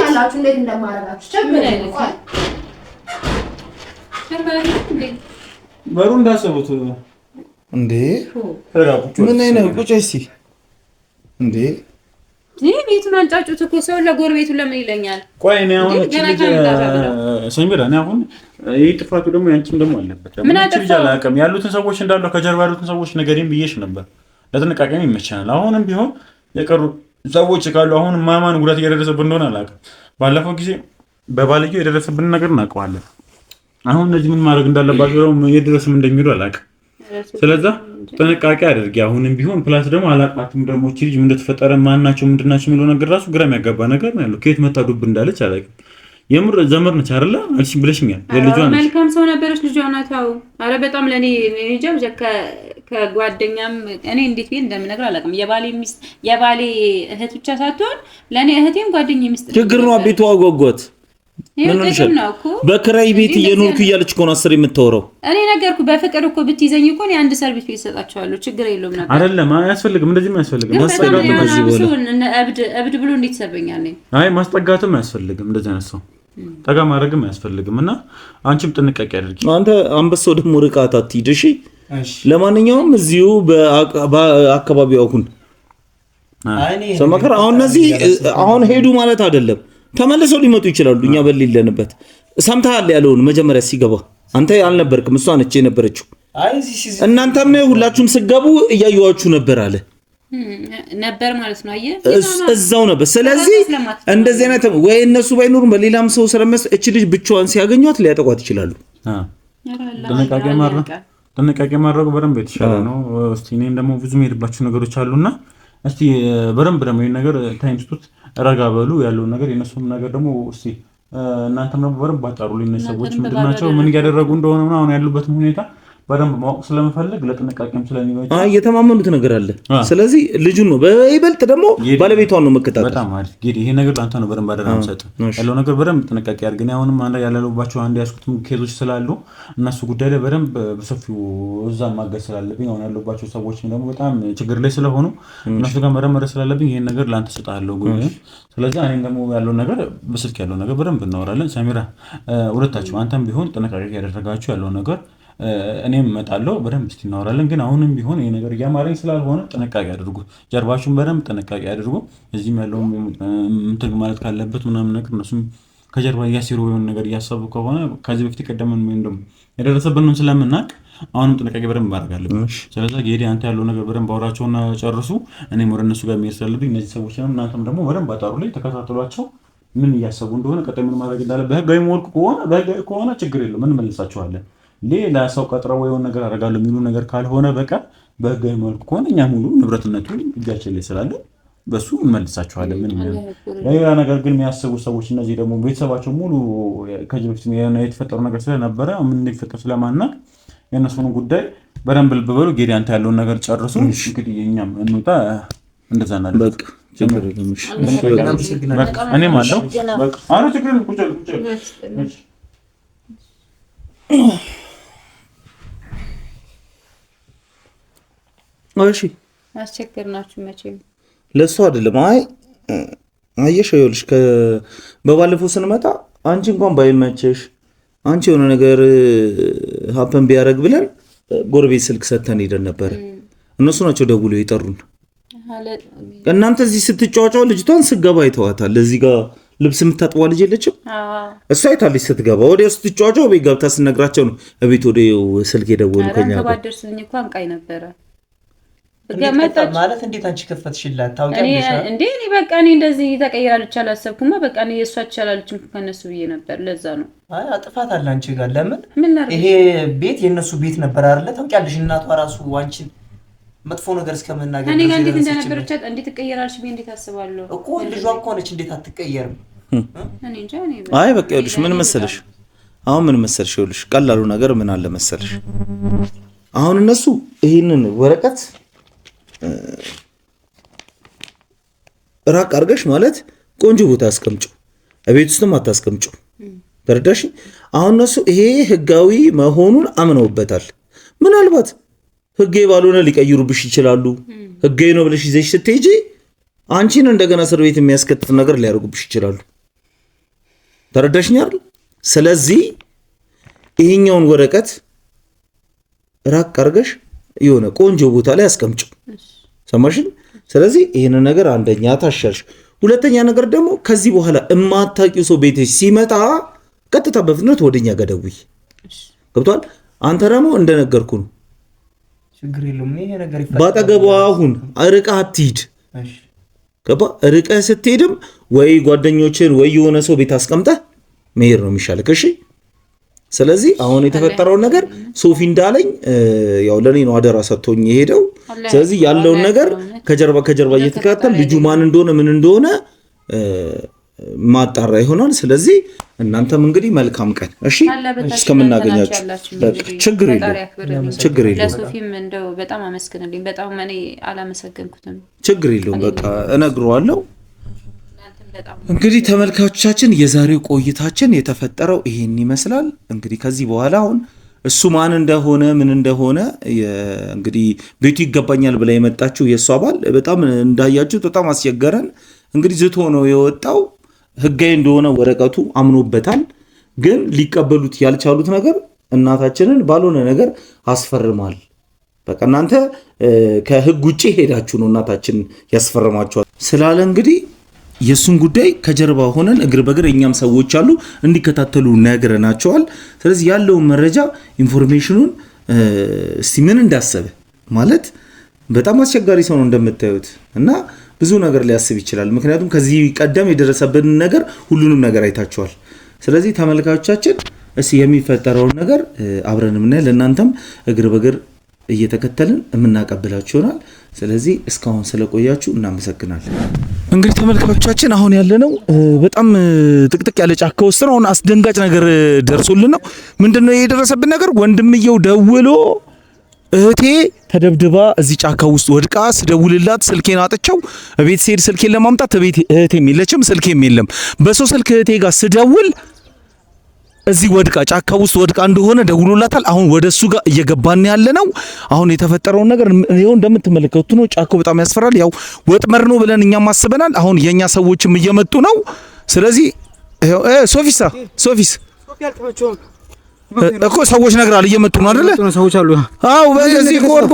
ያላችሁ እንዴት እንደማረጋችሁ ችግር ነው። በሩ እንዳሰቡት እንዴ ምን አይነት ቁጭ እስኪ እንዴ ይሄ ቤቱን አንጫጩት እኮ ሰው ለጎረቤቱ ለምን ይለኛል? ቆይ እኔ አሁን ሰሚራ እኔ አሁን ይሄ ጥፋቱ ደግሞ ያንቺም ደግሞ አለበት። ምን አላውቅም ያሉትን ሰዎች እንዳለው ከጀርባ ያሉትን ሰዎች ነገሬን ብዬሽ ነበር። ለጥንቃቄም ይመችናል። አሁንም ቢሆን የቀሩ ሰዎች ካሉ አሁን ማማን ጉዳት እየደረሰብን እንደሆነ አላውቅም። ባለፈው ጊዜ በባልየው የደረሰብን ነገር እናውቀዋለን። አሁን እነዚህ ምን ማድረግ እንዳለባቸው የደረስም እንደሚሉ አላውቅም። ስለዛ ጥንቃቄ አድርጊ አሁንም ቢሆን ፕላስ ደግሞ አላውቃትም ደግሞ እቺ ልጅ ምን እንደተፈጠረ ማናቸው ምንድናቸው የሚለው ነገር ራሱ ግራ የሚያጋባ ነገር ነው ያለው። ከየት መጣ ዱብ እንዳለች አላውቅም። የምር ዘመር ነች አይደለ አልሽ ብለሽኛል። የልጇ ነች መልካም ሰው ነበረች ልጇ ናት። አረ በጣም ለኔ እንጃ ከጓደኛም እኔ እንዴት ቤት እንደምነግር አላውቅም። የባሌ እህት ብቻ ሳትሆን ለኔ እህቴም ጓደኛዬ ሚስት ችግር ነው። አቤቱ አጓጓት ምን ነው በክራይ ቤት እየኖርኩ እያለች እኮ ነው አስር የምታወራው። እኔ ነገርኩ በፍቅር እኮ ብትይዘኝ እኮ እኔ አንድ ሰርቪስ ቤት ሰጣቸዋለሁ ችግር የለውም ነበር። አይደለም አያስፈልግም፣ እንደዚህም አያስፈልግም። ማስጠጋትም እብድ ብሎ እንዴት ይሰበኛል? አይ ማስጠጋትም አያስፈልግም፣ እንደዚህ አይነት ሰው ጠጋ ማድረግም አያስፈልግም። እና አንቺም ጥንቃቄ አድርጊ። አንተ አንበሳው ደግሞ ርቃት አትሂድ እሺ። ለማንኛውም እዚሁ በአካባቢው አሁን ሰማከር አሁን እነዚህ አሁን ሄዱ ማለት አይደለም፣ ተመልሰው ሊመጡ ይችላሉ። እኛ በሌለንበት ሰምተሃል ያለውን መጀመሪያ ሲገባ አንተ አልነበርክም፣ እሷ ነች የነበረችው። እናንተም ሁላችሁም ስገቡ እያዩዋችሁ ነበር አለ ነበር ማለት ነው። አየህ እዛው ነበር። ስለዚህ እንደዚህ አይነት ወይ እነሱ ባይኖሩም በሌላም ሰው ስለመስ እቺ ልጅ ብቻዋን ሲያገኟት ሊያጠቋት ይችላሉ። ጥንቃቄ ማድረጉ በደንብ የተሻለ ነው። እስቲ እኔም ደግሞ ብዙ የሄድባችሁ ነገሮች አሉና እስቲ በደንብ ደግሞ ይሄን ነገር ታይም ስጡት፣ ረጋ በሉ ያለው ነገር የነሱም ነገር ደግሞ እስቲ እናንተም ደግሞ በደንብ አጣሩልኝ። እነዚህ ሰዎች ምንድናቸው ምን እያደረጉ እንደሆነ ነው አሁን ያሉበትን ሁኔታ በደንብ ማወቅ ስለምፈልግ ለጥንቃቄም ስለሚባል የተማመኑት ነገር አለ። ስለዚህ ልጁን ነው በይበልጥ ደግሞ ባለቤቷን ነው መከታተል። በጣም አሪፍ ጌዲ፣ ይሄ ነገር ላንተ ነው በደንብ አደራ መስጠት ያለው ነገር በደንብ ጥንቃቄ አድርገን አሁንም አንድ ያላለባቸው አንድ ያስኩትም ኬዞች ስላሉ እነሱ ጉዳይ ላይ በደንብ በሰፊው እዛ ማገዝ ስላለብኝ አሁን ያሉባቸው ሰዎች ደግሞ በጣም ችግር ላይ ስለሆኑ እነሱ ጋር መረመር ስላለብኝ ይሄን ነገር ላንተ ሰጣለሁ ጉዳይ። ስለዚህ እኔም ደግሞ ያለው ነገር በስልክ ያለው ነገር በደንብ እናወራለን። ሰሚራ ሁለታችሁ አንተም ቢሆን ጥንቃቄ ያደረጋችሁ ያለው ነገር እኔም እመጣለሁ በደንብ እስቲ እናወራለን። ግን አሁንም ቢሆን ይሄ ነገር እያማረኝ ስላልሆነ ጥንቃቄ አድርጉ፣ ጀርባችሁን በደንብ ጥንቃቄ አድርጉ። እዚህም ያለው እንትን ማለት ካለበት ምናምን ነገር እነሱም ከጀርባ እያሲሩ የሆነ ነገር እያሰቡ ከሆነ ከዚህ በፊት ቀደምን እንደም የደረሰብንን ስለምናውቅ አሁንም ጥንቃቄ በደንብ ማድረግ አለብን። ስለዚህ ጌዲ አንተ ያለው ነገር በደንብ አውራቸውና ጨርሱ። እኔም ወደ እነሱ ጋር መሄድ ስላለብኝ እነዚህ ሰዎች ነው እናንተም ደግሞ በደንብ አጣሩልኝ፣ ተከታተሏቸው። ምን እያሰቡ እንደሆነ ቀጣይ ምን ማድረግ እንዳለ በህጋዊ መልኩ ከሆነ ችግር የለውም እንመልሳቸዋለን። ሌላ ሰው ቀጥረው የሆነ ነገር አደርጋለሁ የሚሉ ነገር ካልሆነ በቃ በህጋዊ መልኩ ከሆነ እኛ ሙሉ ንብረትነቱ እጃችን ላይ ስላለ በሱ እንመልሳቸዋለን። ምን ሌላ ነገር ግን የሚያስቡ ሰዎች እነዚህ ደግሞ ቤተሰባቸው ሙሉ ከዚህ በፊት የተፈጠሩ ነገር ስለነበረ ምን እንደሚፈጠር ስለማናውቅ የእነሱን ጉዳይ በደንብ ልብ በሉ። ጌዲ አንተ ያለውን ነገር ጨርሱ። እንግዲህ እኛም እንውጣ። እንደዛ እናደርግ በቃ ችግር የለም። እኔም አለው በቃ አረ ችግር የለም። ቁጭ እሺ አስቸገርናችሁ መቼም ለሱ አይደለም። አየሽ ይኸውልሽ በባለፈው ስንመጣ አንቺ እንኳን ባይመቸሽ አንቺ የሆነ ነገር ሀፐን ቢያደርግ ብለን ጎረቤት ስልክ ሰተን ሄደን ነበር። እነሱ ናቸው ደውለው የጠሩን። እናንተ እዚህ ስትጫወጫው ልጅቷን ስገባ አይተዋታል። እዚህ ጋር ልብስ የምታጥዋ ልጅ የለችም? እሷ አይታለች ስትገባ። ወዲያው ስትጫወጫው ቤት ገብታ ስነግራቸው ነው እቤት ወዲያው ስልክ የደወሉ ከኛ ጋር ተባደርስልኝ እኮ አንቃይ ነበረ ማለት እንዴት አንቺ ከፈትሽላት ታውቂያለሽ እንዴ? እኔ በቃ እኔ እንደዚህ ተቀይራለች አላሰብኩማ። በቃ እኔ የሷ ይቻላልችም ከነሱ ብዬ ነበር። ለዛ ነው አይ አጥፋት አለ አንቺ ጋር። ለምን ይሄ ቤት የነሱ ቤት ነበር አይደለ? ታውቂያለሽ እናቷ ራሱ አንቺን መጥፎ ነገር እስከመናገር እኔ ጋር እንዴት እንደነበረች እንዴት ተቀይራለች ብዬ እንዴት አስባለሁ እኮ። ልጇ እኮ ነች፣ እንዴት አትቀየርም? እኔ እንጃ። አይ በቃ ይኸውልሽ ምን መሰለሽ፣ አሁን ምን መሰለሽ፣ ይኸውልሽ ቀላሉ ነገር ምን አለ መሰለሽ፣ አሁን እነሱ ይሄንን ወረቀት ራቅ አድርገሽ ማለት ቆንጆ ቦታ አስቀምጪው፣ እቤት ውስጥም አታስቀምጪው። ተረዳሽ? አሁን እነሱ ይሄ ህጋዊ መሆኑን አምነውበታል። ምናልባት ህጋዊ ባልሆነ ሊቀይሩብሽ ይችላሉ። ህጋዊ ነው ብለሽ ይዘሽ ስትሄጂ አንቺን እንደገና እስር ቤት የሚያስከትት ነገር ሊያደርጉብሽ ይችላሉ። ተረዳሽኛል? ስለዚህ ይሄኛውን ወረቀት ራቅ አድርገሽ የሆነ ቆንጆ ቦታ ላይ አስቀምጪው። ሰማሽኝ? ስለዚህ ይሄን ነገር አንደኛ ታሻሽ። ሁለተኛ ነገር ደግሞ ከዚህ በኋላ እማታውቂው ሰው ቤትሽ ሲመጣ ቀጥታ በፍጥነት ወደኛ ጋር ደውይ። ገብቷል? አንተ ደግሞ እንደነገርኩ ነው። ችግር የለውም። ይሄ ነገር ይፈታል። ባጠገቧ አሁን ርቀህ አትሂድ። ገባ? ርቀህ ስትሄድም ወይ ጓደኞችን ወይ የሆነ ሰው ቤት አስቀምጠህ መሄድ ነው የሚሻልህ። እሺ? ስለዚህ አሁን የተፈጠረውን ነገር ሶፊ እንዳለኝ ያው ለኔ ነው አደራ ሰጥቶኝ የሄደው። ስለዚህ ያለውን ነገር ከጀርባ እየተከታተል ልጁ ማን እንደሆነ ምን እንደሆነ ማጣራ ይሆናል። ስለዚህ እናንተም እንግዲህ መልካም ቀን። እሺ? እስከምናገኛችሁ ችግር የለውም። ለሶፊም እንደው በጣም አመስግንልኝ። በጣም እኔ አላመሰገንኩትም። ችግር የለውም። በቃ እነግረዋለሁ። እንግዲህ ተመልካቾቻችን የዛሬው ቆይታችን የተፈጠረው ይሄን ይመስላል። እንግዲህ ከዚህ በኋላ አሁን እሱ ማን እንደሆነ ምን እንደሆነ እንግዲህ ቤቱ ይገባኛል ብላ የመጣችው የእሷ ባል በጣም እንዳያችሁት በጣም አስቸገረን። እንግዲህ ዝቶ ነው የወጣው። ህጋዊ እንደሆነ ወረቀቱ አምኖበታል። ግን ሊቀበሉት ያልቻሉት ነገር እናታችንን ባልሆነ ነገር አስፈርማል። በቃ እናንተ ከህግ ውጪ ሄዳችሁ ነው እናታችን ያስፈርማችኋል ስላለ እንግዲህ የሱን ጉዳይ ከጀርባ ሆነን እግር በእግር እኛም ሰዎች አሉ እንዲከታተሉ ነግረናቸዋል። ስለዚህ ያለውን መረጃ ኢንፎርሜሽኑን እስቲ ምን እንዳሰበ ማለት በጣም አስቸጋሪ ሰው ነው እንደምታዩት እና ብዙ ነገር ሊያስብ ይችላል። ምክንያቱም ከዚህ ቀደም የደረሰብን ነገር ሁሉንም ነገር አይታችኋል። ስለዚህ ተመልካቾቻችን እስቲ የሚፈጠረውን ነገር አብረን ምናይ ለእናንተም እግር በእግር እየተከተልን የምናቀብላችሁ ይሆናል። ስለዚህ እስካሁን ስለቆያችሁ እናመሰግናለን። እንግዲህ ተመልካቾቻችን አሁን ያለነው በጣም ጥቅጥቅ ያለ ጫካ ውስጥ ነው። አሁን አስደንጋጭ ነገር ደርሶልን ነው። ምንድነው የደረሰብን ነገር? ወንድምየው ደውሎ እህቴ ተደብድባ እዚህ ጫካ ውስጥ ወድቃ ስደውልላት ስልኬን አጥቻው እቤት ስሄድ ስልኬን ለማምጣት እቤት እህቴም የለችም ስልኬም የለም። በሰው ስልክ እህቴ ጋር ስደውል እዚህ ወድቃ ጫካ ውስጥ ወድቃ እንደሆነ ደውሎላታል። አሁን ወደሱ ጋር እየገባን ያለ ነው። አሁን የተፈጠረው ነገር ይሄው እንደምትመለከቱት ነው። ጫካው በጣም ያስፈራል። ያው ወጥመድ ነው ብለን እኛም አስበናል። አሁን የኛ ሰዎችም እየመጡ ነው። ስለዚህ ሶፊስ እኮ ሰዎች ነግራል እየመጡ ነው አይደለ? ሰዎች አሉ። አዎ በዚህ ቆርቆ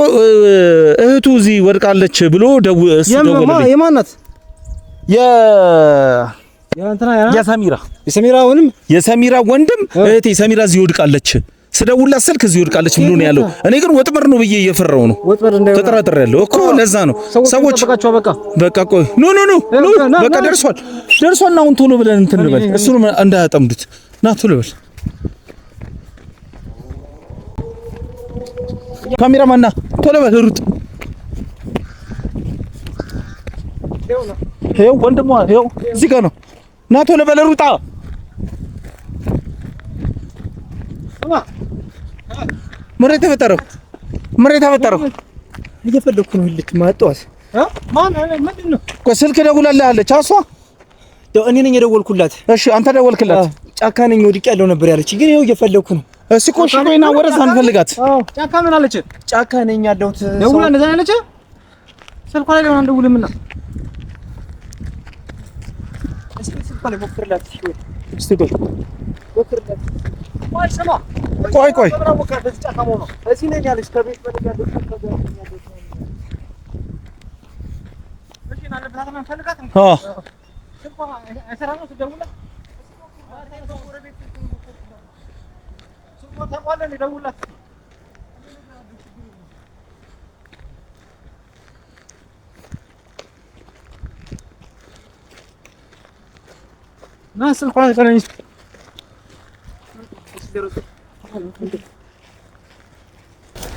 እህቱ እዚህ ወድቃለች ብሎ ደውለልኝ። የማናት የሰሚራ ወንድም እህቴ ሰሚራ እዚህ ወድቃለች ስደውላት ስልክ እዚህ ወድቃለች ብሎ ነው ያለው። እኔ ግን ወጥመድ ነው ብዬ እየፈራው ነው። ተጠራጥሬያለሁ እኮ ለዛ ነው። ሰዎች በቃ ቆይ ኑ በቃ ደርሷል። አሁን ቶሎ ብለን እንትን እንበል። እሱን እንዳያጠምዱት ና ቶሎ በል። ካሜራማን ና ቶሎ በል ሩጥ። ይኸው ወንድሟ ይኸው እዚህ ጋር ነው። ና ቶሎ በል ሩጣ። መሬት ተፈጠረው እየፈለኩ ነው። ልክ ማጣዋስ ማን ምንድነው? ስልክ ደውላለች አሷ። እኔ ነኝ የደወልኩላት። እሺ አንተ ደወልክላት? ጫካ ነኝ ወድቄ ያለው ነበር ያለች። ግን ይኸው እየፈለኩ ነው። እስኪ ቆይና ወረዛ እንፈልጋት። ጫካ ምን አለች? ጫካ ነኝ ያለሁት ደውላ እንደዛ ያለች። ስልኳ ላይ ለምን እንደውልምና ቆይ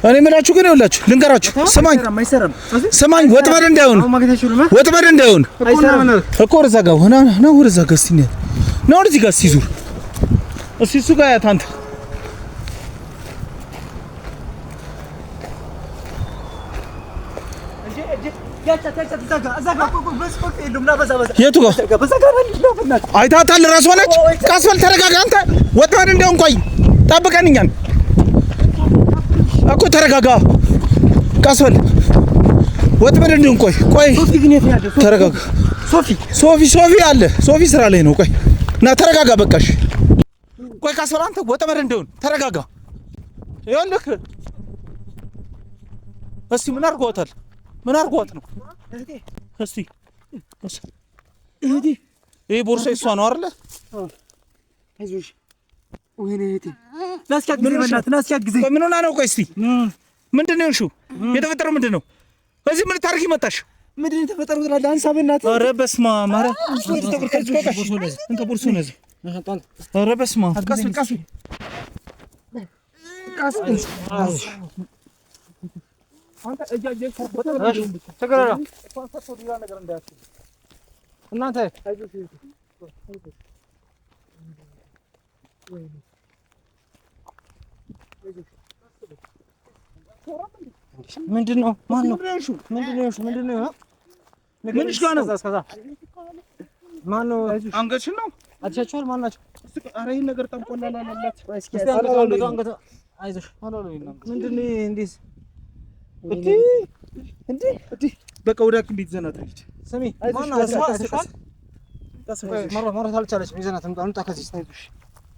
እኔ የምላችሁ ግን ይኸውላችሁ ልንገራችሁ፣ ስማኝ ወጥመድ እንዳይሆን እኮ ወደዛ ጋር ሆና ነው። ወደዛ ጋር እስቲ ነው ወደዚህ ጋር እስቲ ዙር እስቲ እሱ ጋር ያት አንተ የቱ ጋር አይታታል? ራስ ሆነች። ቀስ በል ተረጋጋ። አንተ ወጥመድ እንደውን ቆይ ጠብቀን እኛን እኮ ተረጋጋ። ቀስ በል ወጥመድ እንደውን ቆይ ተረጋጋ። ሶፊ አለ። ሶፊ ስራ ላይ ነው። ቆይ ና ተረጋጋ። በቃሽ ቆይ ቀስ በል አንተ ወጥመድ እንደውን ተረጋጋ። ይኸውልህ እስቲ ምን አድርጓታል? ምን አድርጓት ነው? እስቲ እህቴ ይሄ ቦርሳ እሷ ነው አይደለ? አይዞሽ ወይኔ እህቴ ላስኪያግዘኝ። ምን ሆና ነው? ቆይ እስቲ ምንድን ነው የሆንሽው? የተፈጠረው ምንድን ነው? እዚህ ምን ታርጊ መጣሽ? ምንድን ነው የተፈጠረው? ትላለህ አንሳ በእናትህ። ኧረ በስመ አብ! ኧረ ቦርሳውን ያዝ። ኧረ በስመ አብ! ቀስ እናንተ ምንድን ነው? ማን ነው? ምንድን ነው? ምንሽ ጋር ነው? ማን ነው? አንገትሽን ነው አትቻችኋል? ማን ናቸው? ኧረ ይሄን ነገር ጠንቆላላ አላት። አይዞሽ ምንድን ነው እንዴት እንዴ በቃ ወደ ሐኪም ቤት ይዘናት እንሂድ። ስሚ ማውራት አልቻለችም። ይዘናት እንምጣ ከዚህ አይዞሽ።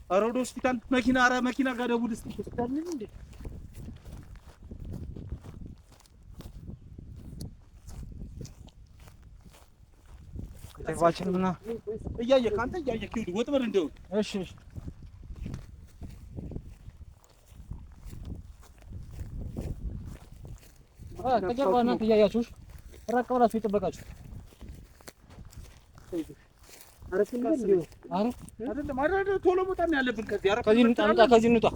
ኧረ ወደ ሆስፒታል መኪና ጋር ደውል እስኪ። ሆስፒታል ነኝ እንዴ? ከተባችንና እያየህ አንተ እያየህ ይኸውልህ ወጥመድ እንደው እሺ ከጀርባ እናንተ እያያችሁ ራቅ ብላችሁ የጠበቃችሁ አይደለም ቶሎ መውጣት ነው ያለብን። ከዚህ እንውጣ